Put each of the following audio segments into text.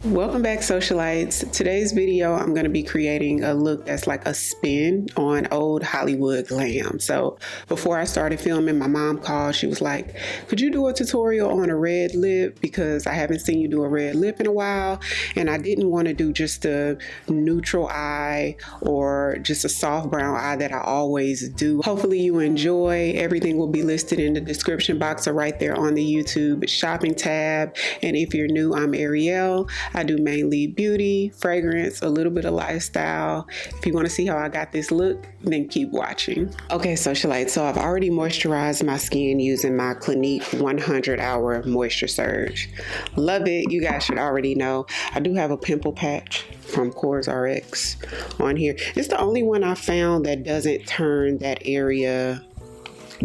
Welcome back, socialites. Today's video I'm going to be creating a look that's like a spin on old Hollywood glam. So before I started filming, my mom called. She was like, could you do a tutorial on a red lip, because I haven't seen you do a red lip in a while, and I didn't want to do just a neutral eye or just a soft brown eye that I always do. Hopefully you enjoy. Everything will be listed in the description box or right there on the YouTube shopping tab. And if you're new, I'm Ariell. I do mainly beauty, fragrance, a little bit of lifestyle. If you want to see how I got this look, then keep watching. Okay, socialites, so I've already moisturized my skin using my Clinique 100-hour moisture surge. Love it. You guys should already know. I do have a pimple patch from Kors RX on here. It's the only one I found that doesn't turn that area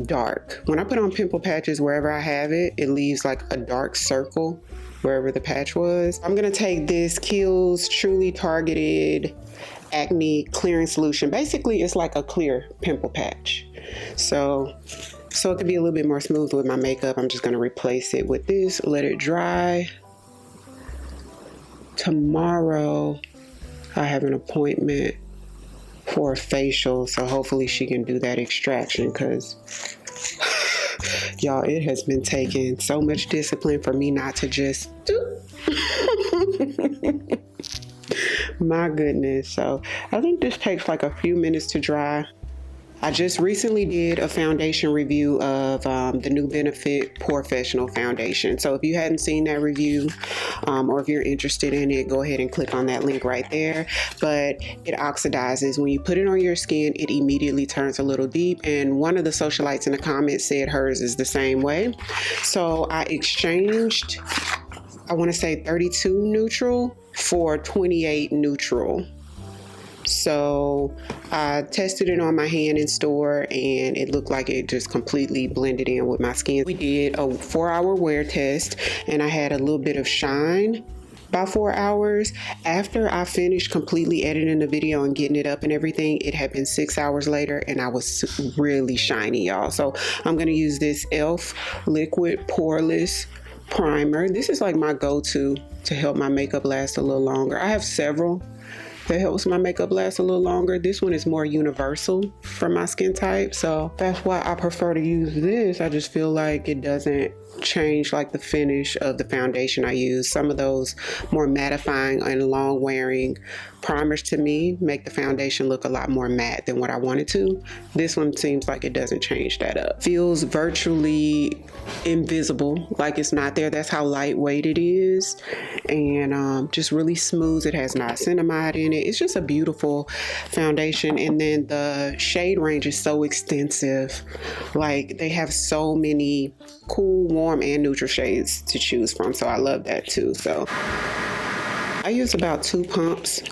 dark. When I put on pimple patches wherever I have it, it leaves like a dark circle wherever the patch was. I'm gonna take this Kiehl's Truly Targeted Acne Clearing Solution. Basically, it's like a clear pimple patch. So it can be a little bit more smooth with my makeup. I'm just gonna replace it with this, let it dry. Tomorrow, I have an appointment for a facial, so hopefully she can do that extraction, because y'all, it has been taking so much discipline for me not to just do. My goodness. So I think this takes like a few minutes to dry. I just recently did a foundation review of the new Benefit Professional Foundation. So if you hadn't seen that review, or if you're interested in it, go ahead and click on that link right there. But it oxidizes. When you put it on your skin, it immediately turns a little deep. And one of the socialites in the comments said hers is the same way. So I exchanged, I want to say 32 neutral for 28 neutral. So I tested it on my hand in store, and it looked like it just completely blended in with my skin. We did a 4-hour wear test, and I had a little bit of shine by 4 hours. After I finished completely editing the video and getting it up and everything, it had been 6 hours later, and I was really shiny, y'all. So I'm going to use this e.l.f. Liquid Poreless Primer. This is like my go-to to help my makeup last a little longer. I have several that helps my makeup last a little longer. This one is more universal for my skin type, so that's why I prefer to use this. I just feel like it doesn't change like the finish of the foundation I use. Some of those more mattifying and long wearing primers to me make the foundation look a lot more matte than what I want it to. This one seems like it doesn't change that up. Feels virtually invisible, like it's not there. That's how lightweight it is, and just really smooth. It has niacinamide in it. It's just a beautiful foundation. And then the shade range is so extensive. Like, they have so many cool, warm, and neutral shades to choose from, so I love that too. So I use about 2 pumps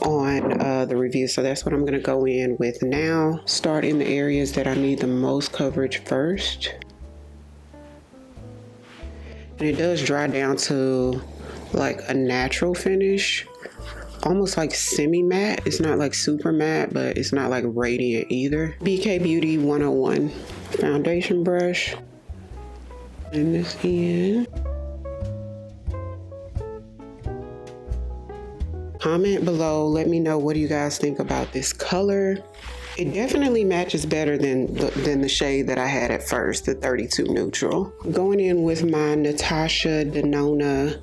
on the review, so that's what I'm going to go in with now. Start in the areas that I need the most coverage first, and it does dry down to like a natural finish, almost like semi-matte. It's not like super matte, but it's not like radiant either. BK Beauty 101 foundation brush. Blend this in. Comment below, let me know, what do you guys think about this color? It definitely matches better than the shade that I had at first, the 32 neutral. Going in with my Natasha Denona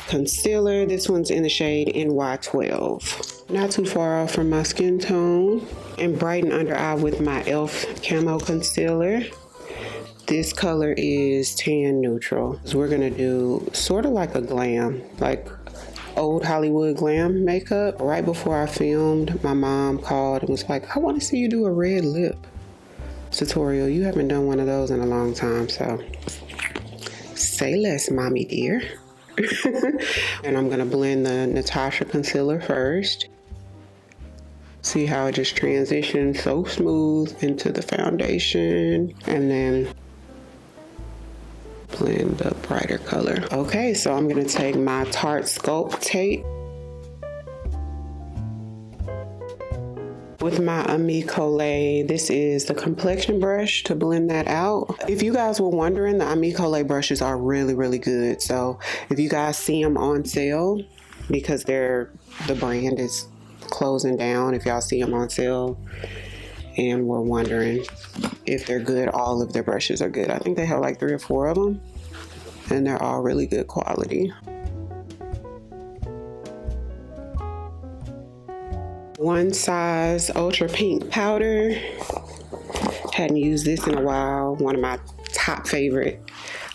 concealer. This one's in the shade NY12. Not too far off from my skin tone. And brighten under eye with my e.l.f. Camo Concealer. This color is tan neutral. So we're gonna do sort of like a glam, like old Hollywood glam makeup. Right before I filmed, my mom called and was like, I want to see you do a red lip tutorial. You haven't done one of those in a long time, so say less, mommy dear. And I'm gonna blend the Natasha concealer first. See how it just transitions so smooth into the foundation, and then blend the brighter color. Okay, so I'm gonna take my Tarte Sculpt tape. With my Amicole, this is the complexion brush to blend that out. If you guys were wondering, the Amicole brushes are really, really good. So if you guys see them on sale, because the brand is closing down, if y'all see them on sale and were wondering if they're good, all of their brushes are good. I think they have like 3 or 4 of them, and they're all really good quality. One Size Ultra Pink powder. Hadn't used this in a while. One of my top favorite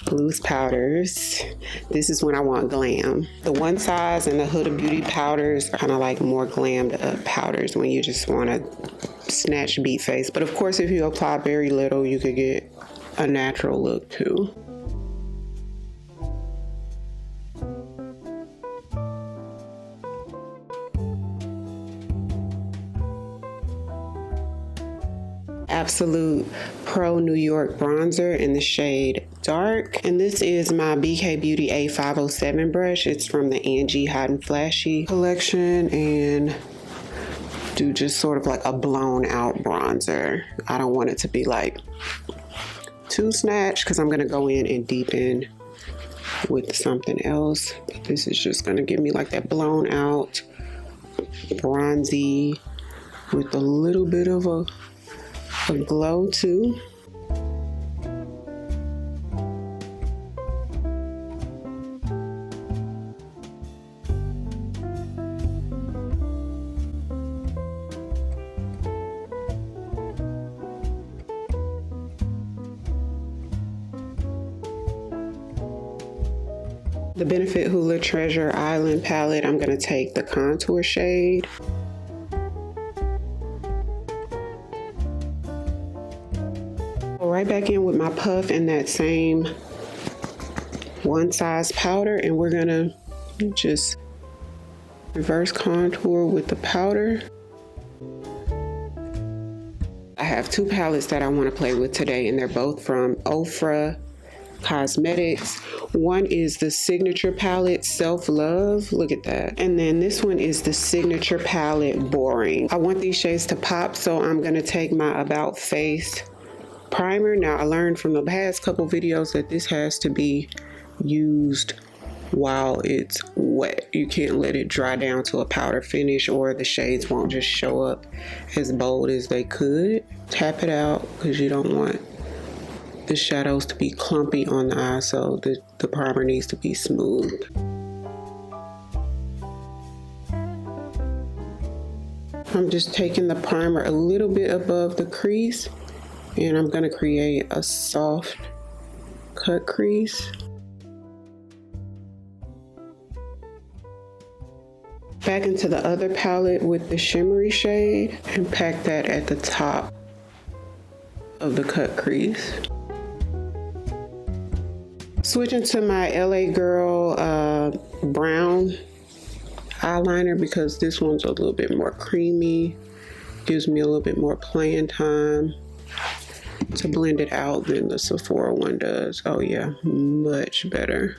loose powders. This is when I want glam. The One Size and the Huda Beauty powders are kind of like more glammed up powders when you just want to snatch beat face. But of course, if you apply very little, you could get a natural look too. Absolute Pro New York bronzer in the shade Dark. And this is my BK Beauty A507 brush. It's from the Angie Hot and Flashy collection, and do just sort of like a blown out bronzer. I don't want it to be like too snatched because I'm going to go in and deepen with something else. But this is just going to give me like that blown out bronzy with a little bit of a glow too. The Benefit Hoola Treasure Island palette, I'm going to take the contour shade. Right back in with my puff and that same One Size powder, and we're gonna just reverse contour with the powder. I have 2 palettes that I want to play with today, and they're both from Ofra Cosmetics. One is the signature palette SelfLove, look at that, and then this one is the signature palette Boring. I want these shades to pop, so I'm gonna take my About Face primer. Now, I learned from the past couple videos that this has to be used while it's wet. You can't let it dry down to a powder finish, or the shades won't just show up as bold as they could. Tap it out because you don't want the shadows to be clumpy on the eye, so the primer needs to be smooth. I'm just taking the primer a little bit above the crease, and I'm going to create a soft cut crease. Back into the other palette with the shimmery shade and pack that at the top of the cut crease. Switching to my LA Girl brown eyeliner, because this one's a little bit more creamy, gives me a little bit more playing time to blend it out than the Sephora one does. Oh yeah, much better.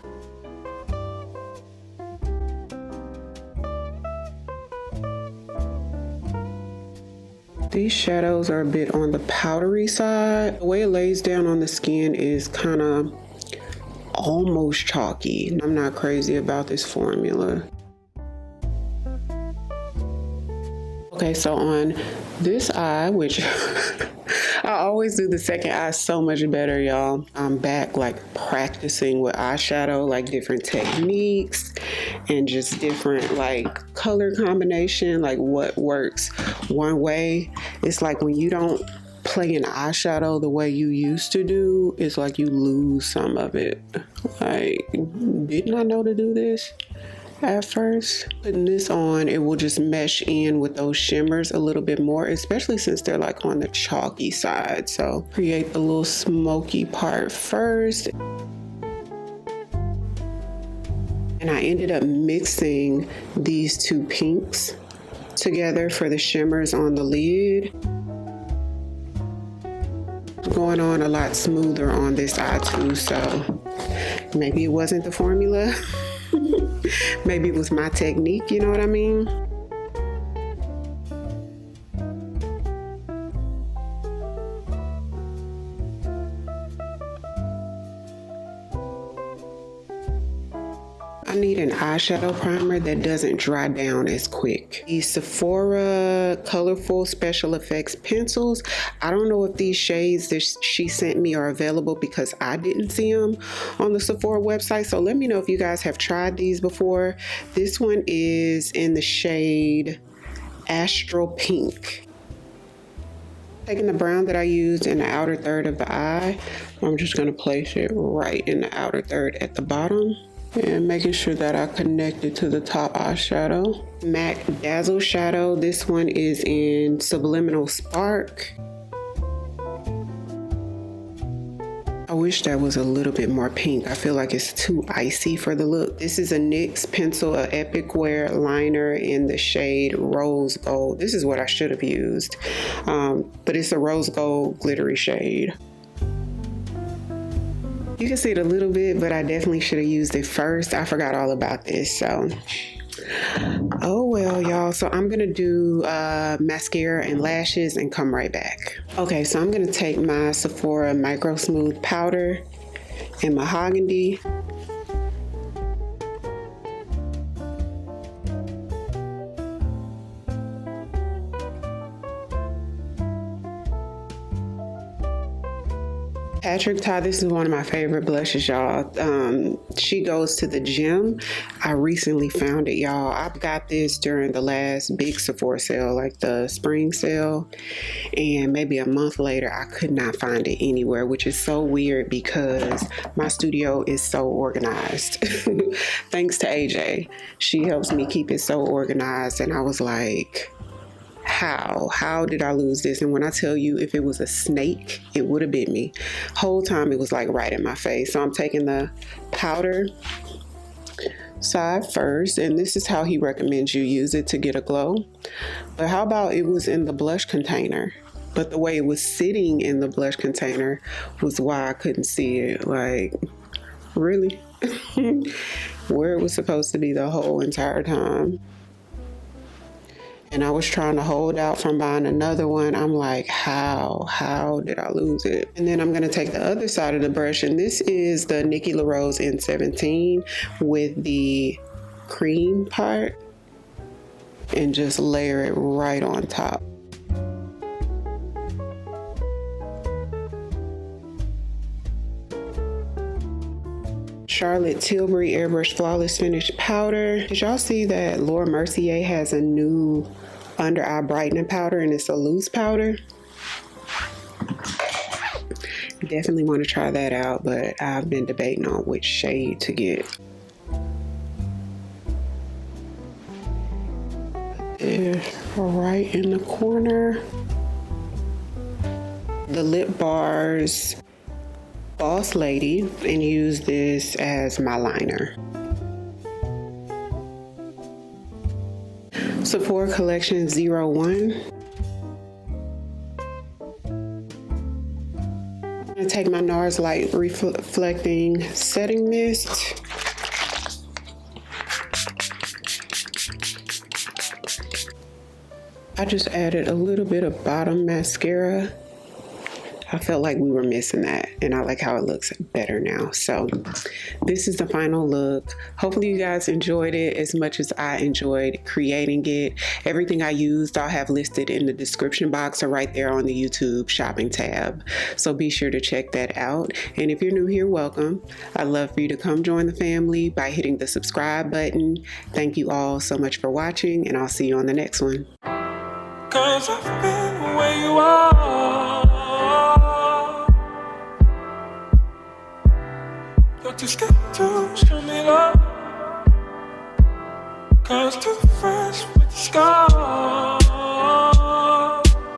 These shadows are a bit on the powdery side. The way it lays down on the skin is kind of almost chalky. I'm not crazy about this formula. Okay, so on this eye, which I always do the second eye so much better, y'all. I'm back like practicing with eyeshadow, like different techniques and just different like color combination, like what works one way. It's like when you don't play an eyeshadow the way you used to do, it's like you lose some of it. Like, didn't I know to do this at first? Putting this on, it will just mesh in with those shimmers a little bit more, especially since they're like on the chalky side. So create the little smoky part first. And I ended up mixing these 2 pinks together for the shimmers on the lid. Going on a lot smoother on this eye too, so maybe it wasn't the formula. Maybe it was my technique, you know what I mean? eyeshadow primer that doesn't dry down as quick. The Sephora Colorful Special Effects pencils. I don't know if these shades that she sent me are available because I didn't see them on the Sephora website. So let me know if you guys have tried these before. This one is in the shade Astral Pink. Taking the brown that I used in the outer third of the eye, I'm just going to place it right in the outer third at the bottom and making sure that I connect it to the top eyeshadow. MAC Dazzle Shadow. This one is in Subliminal Spark. I wish that was a little bit more pink. I feel like it's too icy for the look. This is a NYX pencil, a Epic Wear liner in the shade Rose Gold. This is what I should have used, but it's a rose gold glittery shade. You can see it a little bit, but I definitely should have used it first. I forgot all about this, so. Oh well, y'all. So I'm gonna do mascara and lashes and come right back. Okay, so I'm gonna take my Sephora Micro Smooth Powder and Mahogany. Patrick Ta, this is one of my favorite blushes, y'all. She goes to the gym. I recently found it, y'all. I got this during the last big Sephora sale, like the spring sale, and maybe a month later I could not find it anywhere, which is so weird because my studio is so organized. Thanks to AJ. She helps me keep it so organized, and I was like, how did I lose this? And when I tell you, if it was a snake, it would have bit me. Whole time it was like right in my face. So I'm taking the powder side first, and this is how he recommends you use it to get a glow. But how about it was in the blush container, but the way it was sitting in the blush container was why I couldn't see it. Like, really? Where it was supposed to be the whole entire time. And I was trying to hold out from buying another one. I'm like, how did I lose it? And then I'm gonna take the other side of the brush, and this is the Nikki LaRose N17 with the cream part, and just layer it right on top. Charlotte Tilbury Airbrush Flawless Finish Powder. Did y'all see that Laura Mercier has a new under eye brightening powder, and it's a loose powder? Definitely want to try that out, but I've been debating on which shade to get. There, right in the corner. The Lip Bars Boss Lady, and use this as my liner. Sephora Collection 01. I'm gonna take my NARS Light Reflecting Setting Mist. I just added a little bit of bottom mascara. I felt like we were missing that, and I like how it looks better now. So this is the final look. Hopefully you guys enjoyed it as much as I enjoyed creating it. Everything I used I'll have listed in the description box or right there on the YouTube shopping tab. So be sure to check that out. And if you're new here, welcome. I'd love for you to come join the family by hitting the subscribe button. Thank you all so much for watching, and I'll see you on the next one. 'Cause I've been where you are. You're too scared to show me love, 'cause too fresh with the scars.